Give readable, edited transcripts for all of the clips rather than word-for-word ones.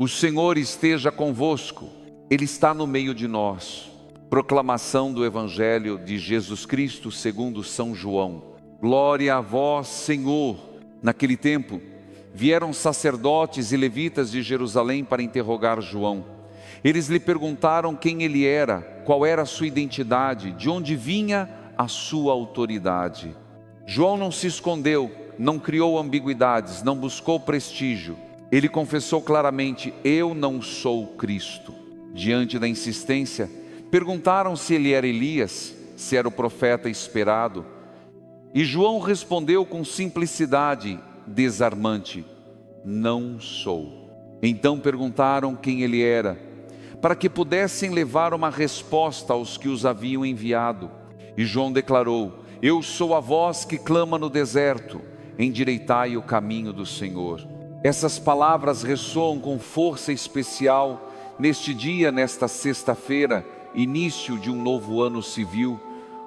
O Senhor esteja convosco, Ele está no meio de nós. Proclamação do Evangelho de Jesus Cristo segundo São João. Glória a vós, Senhor. Naquele tempo, vieram sacerdotes e levitas de Jerusalém para interrogar João. Eles lhe perguntaram quem ele era, qual era a sua identidade, de onde vinha a sua autoridade. João não se escondeu, não criou ambiguidades, não buscou prestígio. Ele confessou claramente: eu não sou Cristo. Diante da insistência, perguntaram se ele era Elias, se era o profeta esperado. E João respondeu com simplicidade desarmante: não sou. Então perguntaram quem ele era, para que pudessem levar uma resposta aos que os haviam enviado. E João declarou: eu sou a voz que clama no deserto, endireitai o caminho do Senhor. Essas palavras ressoam com força especial neste dia, nesta sexta-feira, início de um novo ano civil,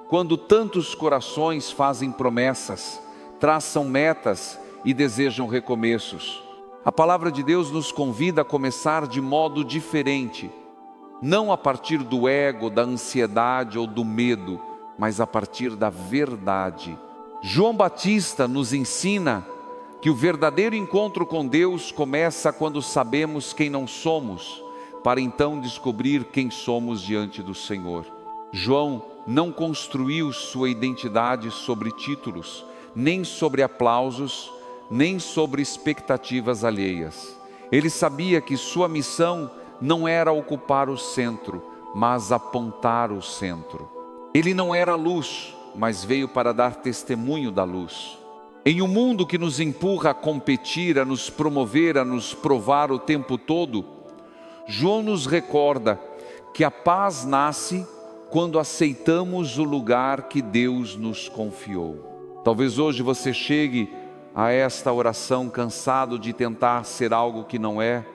quando tantos corações fazem promessas, traçam metas e desejam recomeços. A palavra de Deus nos convida a começar de modo diferente, não a partir do ego, da ansiedade ou do medo, mas a partir da verdade. João Batista nos ensina que o verdadeiro encontro com Deus começa quando sabemos quem não somos, para então descobrir quem somos diante do Senhor. João não construiu sua identidade sobre títulos, nem sobre aplausos, nem sobre expectativas alheias. Ele sabia que sua missão não era ocupar o centro, mas apontar o centro. Ele não era luz, mas veio para dar testemunho da luz. Em um mundo que nos empurra a competir, a nos promover, a nos provar o tempo todo, João nos recorda que a paz nasce quando aceitamos o lugar que Deus nos confiou. Talvez hoje você chegue a esta oração cansado de tentar ser algo que não é.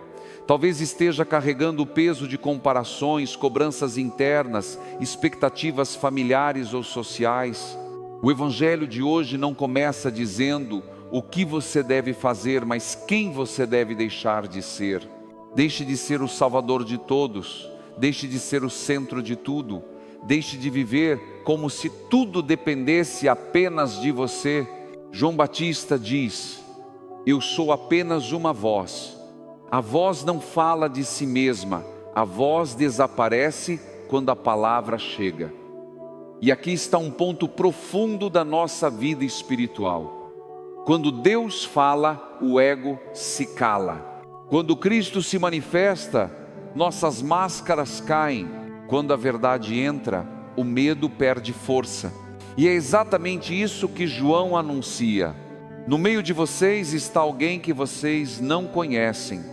Talvez esteja carregando o peso de comparações, cobranças internas, expectativas familiares ou sociais. O Evangelho de hoje não começa dizendo o que você deve fazer, mas quem você deve deixar de ser. Deixe de ser o salvador de todos, deixe de ser o centro de tudo, deixe de viver como se tudo dependesse apenas de você. João Batista diz: eu sou apenas uma voz. A voz não fala de si mesma, a voz desaparece quando a palavra chega. E aqui está um ponto profundo da nossa vida espiritual. Quando Deus fala, o ego se cala. Quando Cristo se manifesta, nossas máscaras caem. Quando a verdade entra, o medo perde força. E é exatamente isso que João anuncia. No meio de vocês está alguém que vocês não conhecem.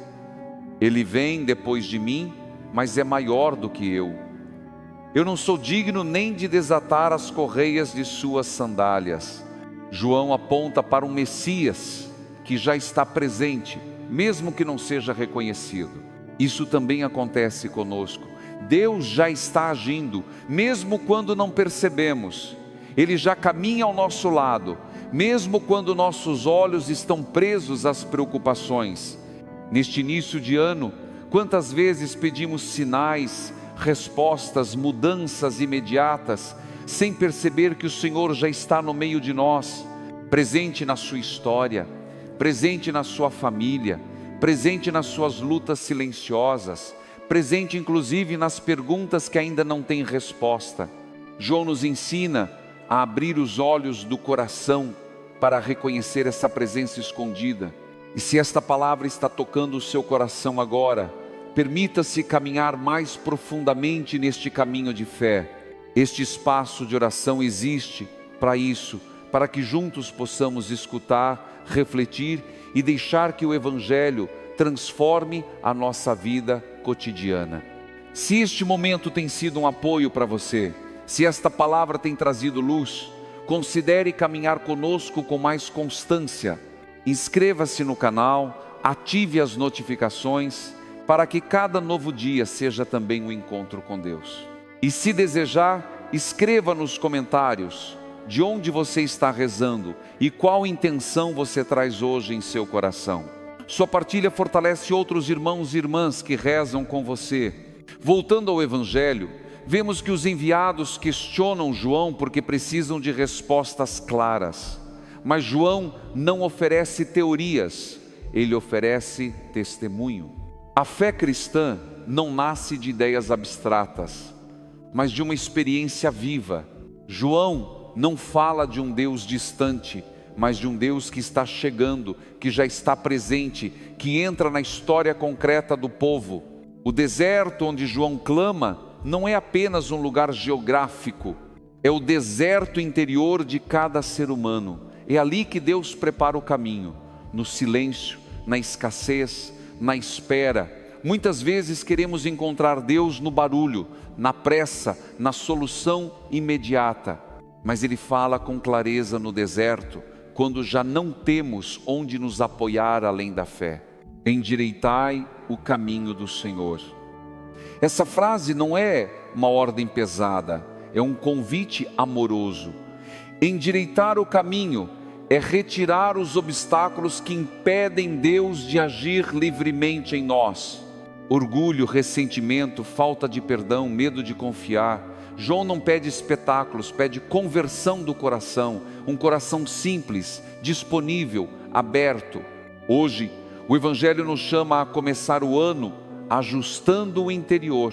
Ele vem depois de mim, mas é maior do que eu. Eu não sou digno nem de desatar as correias de suas sandálias. João aponta para um Messias que já está presente, mesmo que não seja reconhecido. Isso também acontece conosco. Deus já está agindo, mesmo quando não percebemos. Ele já caminha ao nosso lado, mesmo quando nossos olhos estão presos às preocupações. Neste início de ano, quantas vezes pedimos sinais, respostas, mudanças imediatas, sem perceber que o Senhor já está no meio de nós, presente na sua história, presente na sua família, presente nas suas lutas silenciosas, presente inclusive nas perguntas que ainda não têm resposta. João nos ensina a abrir os olhos do coração para reconhecer essa presença escondida. E se esta palavra está tocando o seu coração agora, permita-se caminhar mais profundamente neste caminho de fé. Este espaço de oração existe para isso, para que juntos possamos escutar, refletir e deixar que o Evangelho transforme a nossa vida cotidiana. Se este momento tem sido um apoio para você, se esta palavra tem trazido luz, considere caminhar conosco com mais constância. Inscreva-se no canal, ative as notificações, para que cada novo dia seja também um encontro com Deus. E se desejar, escreva nos comentários de onde você está rezando e qual intenção você traz hoje em seu coração. Sua partilha fortalece outros irmãos e irmãs que rezam com você. Voltando ao Evangelho, vemos que os enviados questionam João porque precisam de respostas claras. Mas João não oferece teorias, ele oferece testemunho. A fé cristã não nasce de ideias abstratas, mas de uma experiência viva. João não fala de um Deus distante, mas de um Deus que está chegando, que já está presente, que entra na história concreta do povo. O deserto onde João clama não é apenas um lugar geográfico, é o deserto interior de cada ser humano. É ali que Deus prepara o caminho, no silêncio, na escassez, na espera. Muitas vezes queremos encontrar Deus no barulho, na pressa, na solução imediata. Mas Ele fala com clareza no deserto, quando já não temos onde nos apoiar além da fé. Endireitai o caminho do Senhor. Essa frase não é uma ordem pesada, é um convite amoroso. Endireitar o caminho é retirar os obstáculos que impedem Deus de agir livremente em nós. Orgulho, ressentimento, falta de perdão, medo de confiar. João não pede espetáculos, pede conversão do coração, um coração simples, disponível, aberto. Hoje, o Evangelho nos chama a começar o ano ajustando o interior.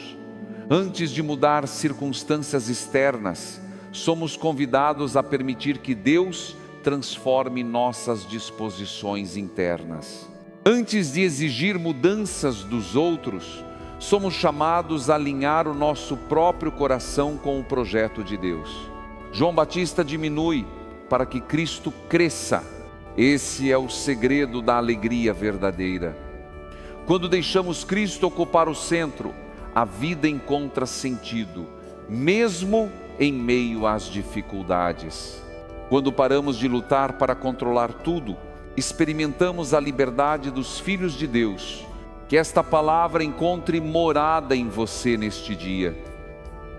Antes de mudar circunstâncias externas, somos convidados a permitir que Deus transforme nossas disposições internas. Antes de exigir mudanças dos outros, somos chamados a alinhar o nosso próprio coração com o projeto de Deus. João Batista diminui para que Cristo cresça. Esse é o segredo da alegria verdadeira. Quando deixamos Cristo ocupar o centro, a vida encontra sentido, mesmo em meio às dificuldades. Quando paramos de lutar para controlar tudo, experimentamos a liberdade dos filhos de Deus. Que esta palavra encontre morada em você neste dia.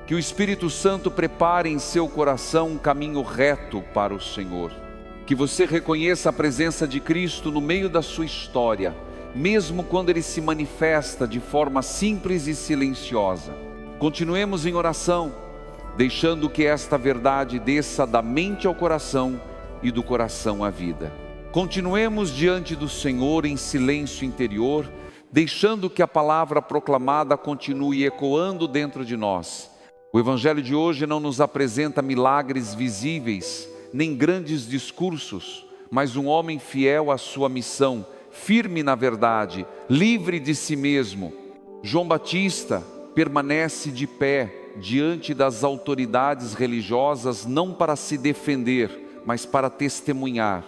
Que o Espírito Santo prepare em seu coração um caminho reto para o Senhor. Que você reconheça a presença de Cristo no meio da sua história, mesmo quando Ele se manifesta de forma simples e silenciosa. Continuemos em oração, deixando que esta verdade desça da mente ao coração e do coração à vida. Continuemos diante do Senhor em silêncio interior, deixando que a palavra proclamada continue ecoando dentro de nós. O Evangelho de hoje não nos apresenta milagres visíveis, nem grandes discursos, mas um homem fiel à sua missão, firme na verdade, livre de si mesmo. João Batista permanece de pé diante das autoridades religiosas, não para se defender, mas para testemunhar.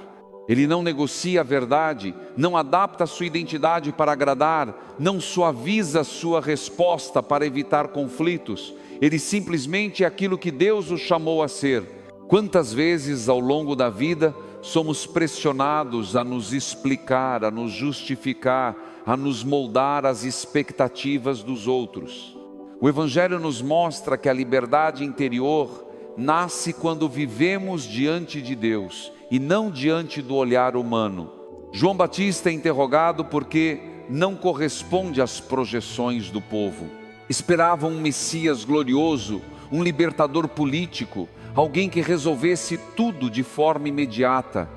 Ele não negocia a verdade, não adapta a sua identidade para agradar, não suaviza a sua resposta para evitar conflitos. Ele simplesmente é aquilo que Deus o chamou a ser. Quantas vezes ao longo da vida somos pressionados a nos explicar, a nos justificar, a nos moldar às expectativas dos outros. O Evangelho nos mostra que a liberdade interior nasce quando vivemos diante de Deus e não diante do olhar humano. João Batista é interrogado porque não corresponde às projeções do povo. Esperavam um Messias glorioso, um libertador político, alguém que resolvesse tudo de forma imediata.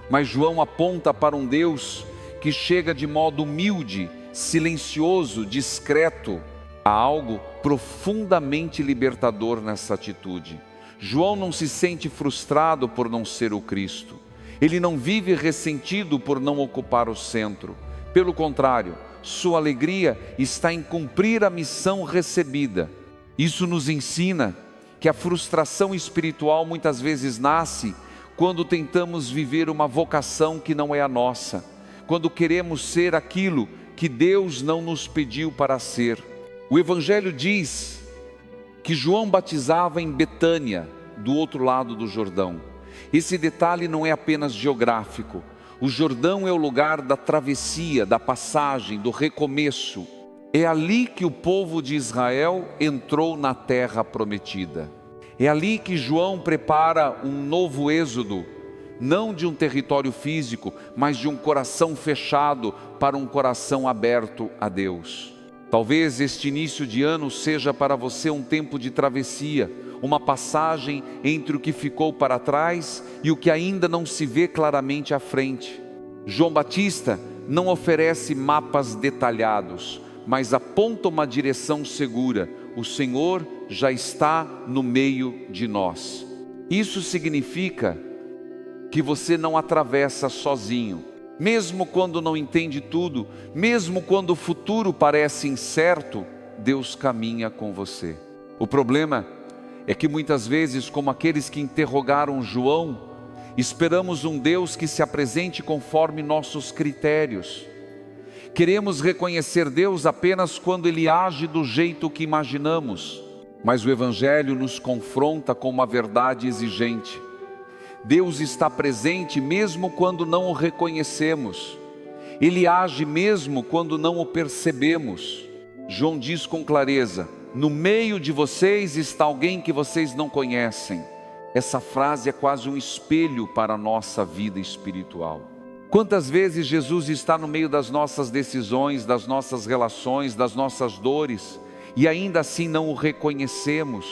Mas João aponta para um Deus que chega de modo humilde, silencioso, discreto. Há algo profundamente libertador nessa atitude. João não se sente frustrado por não ser o Cristo. Ele não vive ressentido por não ocupar o centro. Pelo contrário, sua alegria está em cumprir a missão recebida. Isso nos ensina que a frustração espiritual muitas vezes nasce quando tentamos viver uma vocação que não é a nossa, quando queremos ser aquilo que Deus não nos pediu para ser. O Evangelho diz que João batizava em Betânia, do outro lado do Jordão. Esse detalhe não é apenas geográfico. O Jordão é o lugar da travessia, da passagem, do recomeço. É ali que o povo de Israel entrou na terra prometida. É ali que João prepara um novo êxodo, não de um território físico, mas de um coração fechado para um coração aberto a Deus. Talvez este início de ano seja para você um tempo de travessia, uma passagem entre o que ficou para trás e o que ainda não se vê claramente à frente. João Batista não oferece mapas detalhados, mas aponta uma direção segura. O Senhor já está no meio de nós. Isso significa que você não atravessa sozinho. Mesmo quando não entende tudo, mesmo quando o futuro parece incerto, Deus caminha com você. O problema é que muitas vezes, como aqueles que interrogaram João, esperamos um Deus que se apresente conforme nossos critérios. Queremos reconhecer Deus apenas quando Ele age do jeito que imaginamos, mas o Evangelho nos confronta com uma verdade exigente. Deus está presente mesmo quando não o reconhecemos. Ele age mesmo quando não o percebemos. João diz com clareza: no meio de vocês está alguém que vocês não conhecem. Essa frase é quase um espelho para a nossa vida espiritual. Quantas vezes Jesus está no meio das nossas decisões, das nossas relações, das nossas dores, e ainda assim não o reconhecemos?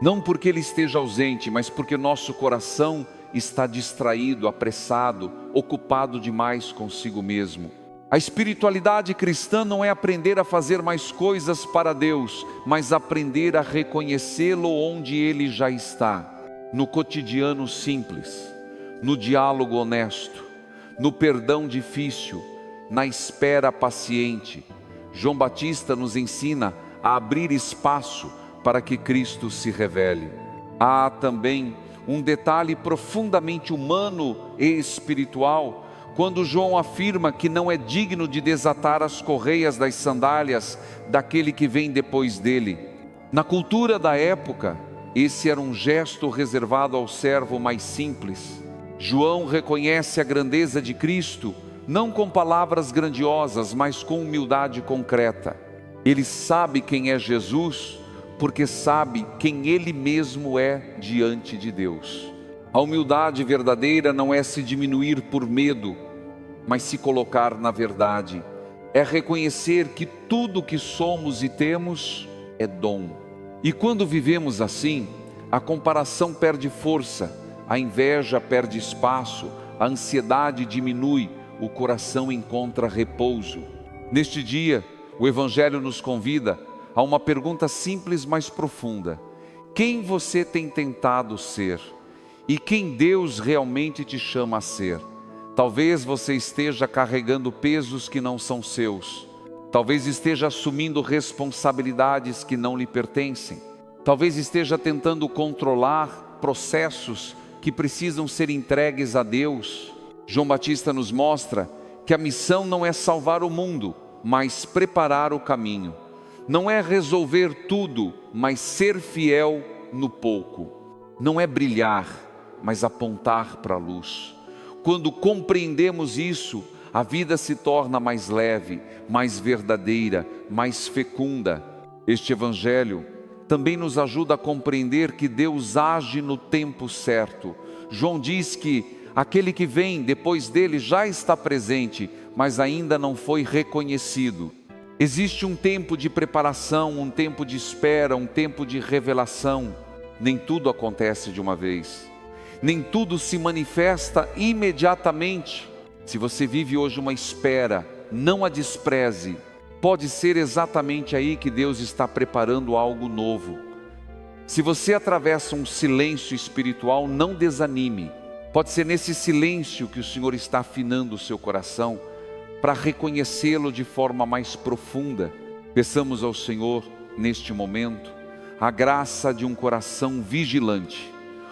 Não porque Ele esteja ausente, mas porque nosso coração está distraído, apressado, ocupado demais consigo mesmo. A espiritualidade cristã não é aprender a fazer mais coisas para Deus, mas aprender a reconhecê-lo onde Ele já está, no cotidiano simples, no diálogo honesto, no perdão difícil, na espera paciente. João Batista nos ensina a abrir espaço para que Cristo se revele. Há também um detalhe profundamente humano e espiritual, quando João afirma que não é digno de desatar as correias das sandálias daquele que vem depois dele. Na cultura da época, esse era um gesto reservado ao servo mais simples. João reconhece a grandeza de Cristo, não com palavras grandiosas, mas com humildade concreta. Ele sabe quem é Jesus, porque sabe quem Ele mesmo é diante de Deus. A humildade verdadeira não é se diminuir por medo, mas se colocar na verdade. É reconhecer que tudo que somos e temos é dom. E quando vivemos assim, a comparação perde força, a inveja perde espaço, a ansiedade diminui, o coração encontra repouso. Neste dia, o Evangelho nos convida a uma pergunta simples, mas profunda: quem você tem tentado ser? E quem Deus realmente te chama a ser? Talvez você esteja carregando pesos que não são seus. Talvez esteja assumindo responsabilidades que não lhe pertencem. Talvez esteja tentando controlar processos que precisam ser entregues a Deus. João Batista nos mostra que a missão não é salvar o mundo, mas preparar o caminho. Não é resolver tudo, mas ser fiel no pouco. Não é brilhar, mas apontar para a luz. Quando compreendemos isso, a vida se torna mais leve, mais verdadeira, mais fecunda. Este Evangelho também nos ajuda a compreender que Deus age no tempo certo. João diz que aquele que vem depois dele já está presente, mas ainda não foi reconhecido. Existe um tempo de preparação, um tempo de espera, um tempo de revelação. Nem tudo acontece de uma vez. Nem tudo se manifesta imediatamente. Se você vive hoje uma espera, não a despreze. Pode ser exatamente aí que Deus está preparando algo novo. Se você atravessa um silêncio espiritual, não desanime. Pode ser nesse silêncio que o Senhor está afinando o seu coração para reconhecê-lo de forma mais profunda. Peçamos ao Senhor, neste momento, a graça de um coração vigilante.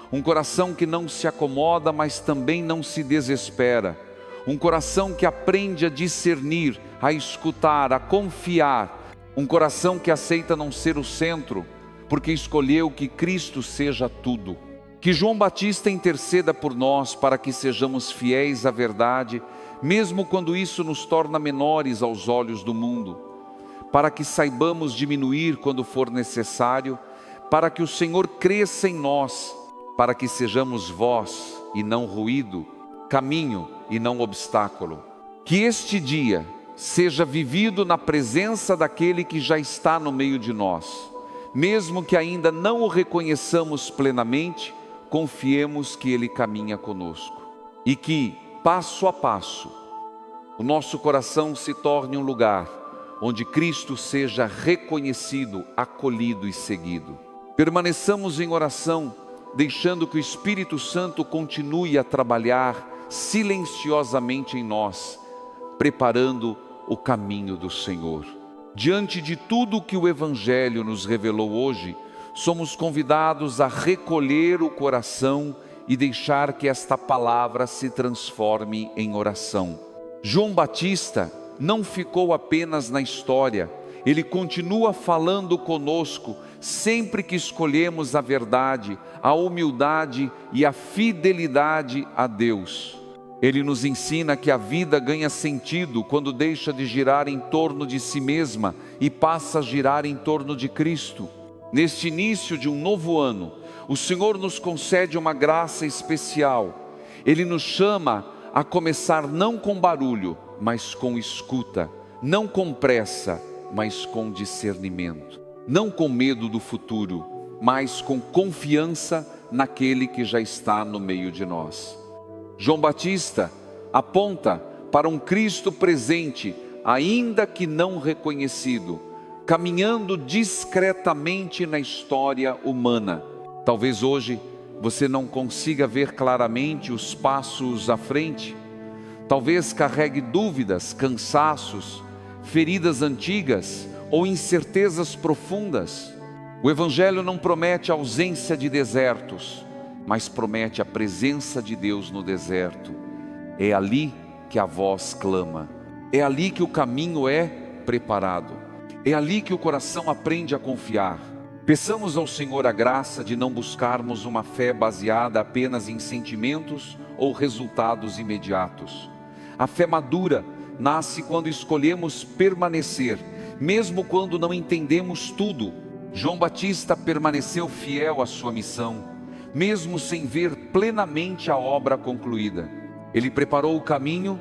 Um coração que não se acomoda, mas também não se desespera. Um coração que aprende a discernir, a escutar, a confiar. Um coração que aceita não ser o centro, porque escolheu que Cristo seja tudo. Que João Batista interceda por nós para que sejamos fiéis à verdade, mesmo quando isso nos torna menores aos olhos do mundo. Para que saibamos diminuir quando for necessário, para que o Senhor cresça em nós, para que sejamos voz e não ruído, caminho e não obstáculo. Que este dia seja vivido na presença daquele que já está no meio de nós. Mesmo que ainda não o reconheçamos plenamente, confiemos que Ele caminha conosco. E que, passo a passo, o nosso coração se torne um lugar onde Cristo seja reconhecido, acolhido e seguido. Permaneçamos em oração, deixando que o Espírito Santo continue a trabalhar silenciosamente em nós, preparando o caminho do Senhor. Diante de tudo que o Evangelho nos revelou hoje, somos convidados a recolher o coração e deixar que esta palavra se transforme em oração. João Batista não ficou apenas na história, ele continua falando conosco sempre que escolhemos a verdade, a humildade e a fidelidade a Deus. Ele nos ensina que a vida ganha sentido quando deixa de girar em torno de si mesma e passa a girar em torno de Cristo. Neste início de um novo ano, o Senhor nos concede uma graça especial. Ele nos chama a começar não com barulho, mas com escuta, não com pressa, mas com discernimento, não com medo do futuro, mas com confiança naquele que já está no meio de nós. João Batista aponta para um Cristo presente, ainda que não reconhecido, caminhando discretamente na história humana. Talvez hoje você não consiga ver claramente os passos à frente. Talvez carregue dúvidas, cansaços, feridas antigas ou incertezas profundas. O Evangelho não promete a ausência de desertos, mas promete a presença de Deus no deserto. É ali que a voz clama, é ali que o caminho é preparado, é ali que o coração aprende a confiar. Peçamos ao Senhor a graça de não buscarmos uma fé baseada apenas em sentimentos ou resultados imediatos. A fé madura nasce quando escolhemos permanecer, mesmo quando não entendemos tudo. João Batista permaneceu fiel à sua missão, mesmo sem ver plenamente a obra concluída. Ele preparou o caminho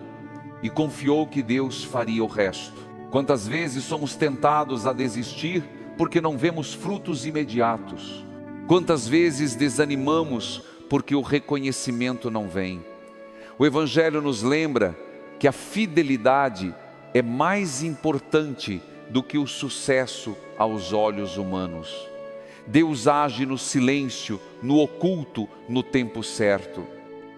e confiou que Deus faria o resto. Quantas vezes somos tentados a desistir porque não vemos frutos imediatos? Quantas vezes desanimamos porque o reconhecimento não vem? O Evangelho nos lembra que a fidelidade é mais importante do que o sucesso aos olhos humanos. Deus age no silêncio, no oculto, no tempo certo.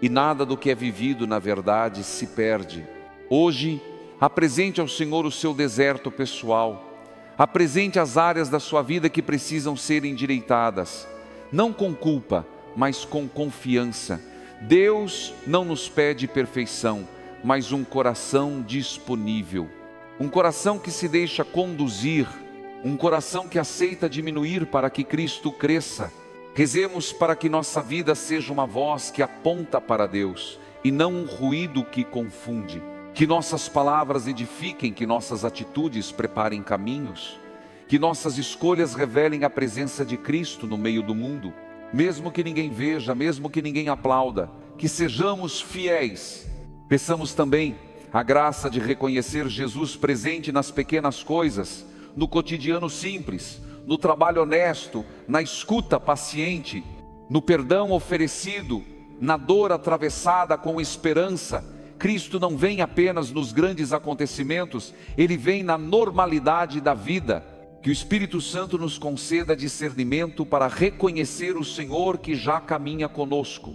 E nada do que é vivido, na verdade, se perde. Hoje, apresente ao Senhor o seu deserto pessoal. Apresente as áreas da sua vida que precisam ser endireitadas. Não com culpa, mas com confiança. Deus não nos pede perfeição, mas um coração disponível. Um coração que se deixa conduzir. Um coração que aceita diminuir para que Cristo cresça. Rezemos para que nossa vida seja uma voz que aponta para Deus e não um ruído que confunde. Que nossas palavras edifiquem, que nossas atitudes preparem caminhos, que nossas escolhas revelem a presença de Cristo no meio do mundo. Mesmo que ninguém veja, mesmo que ninguém aplauda, que sejamos fiéis. Peçamos também a graça de reconhecer Jesus presente nas pequenas coisas, no cotidiano simples, no trabalho honesto, na escuta paciente, no perdão oferecido, na dor atravessada com esperança. Cristo não vem apenas nos grandes acontecimentos, Ele vem na normalidade da vida. Que o Espírito Santo nos conceda discernimento para reconhecer o Senhor que já caminha conosco.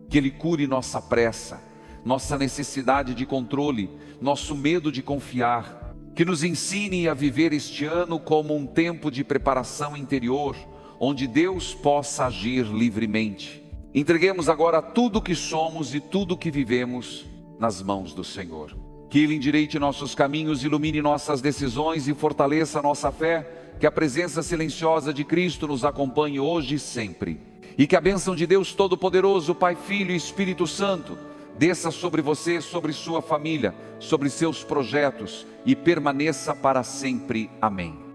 Que Ele cure nossa pressa, nossa necessidade de controle, nosso medo de confiar. Que nos ensine a viver este ano como um tempo de preparação interior, onde Deus possa agir livremente. Entreguemos agora tudo o que somos e tudo o que vivemos nas mãos do Senhor. Que Ele endireite nossos caminhos, ilumine nossas decisões e fortaleça nossa fé. Que a presença silenciosa de Cristo nos acompanhe hoje e sempre. E que a bênção de Deus Todo-Poderoso, Pai, Filho e Espírito Santo, desça sobre você, sobre sua família, sobre seus projetos e permaneça para sempre. Amém.